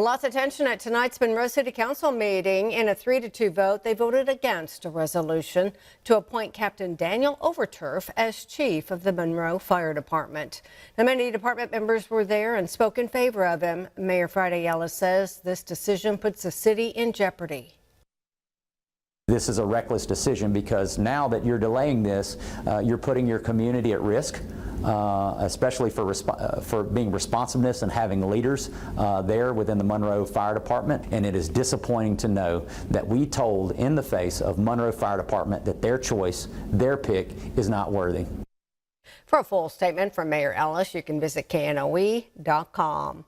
Lots of tension at tonight's Monroe City Council meeting. In a 3-2 vote, they voted against a resolution to appoint Captain Daniel Overturf as chief of the Monroe Fire Department. Now, many department members were there and spoke in favor of him. Mayor Friday Ellis says this decision puts the city in jeopardy. This is a reckless decision because now that you're delaying this, you're putting your community at risk, especially for being responsiveness and having leaders there within the Monroe Fire Department. And it is disappointing to know that we told in the face of Monroe Fire Department that their choice, their pick, is not worthy. For a full statement from Mayor Ellis, you can visit knoe.com.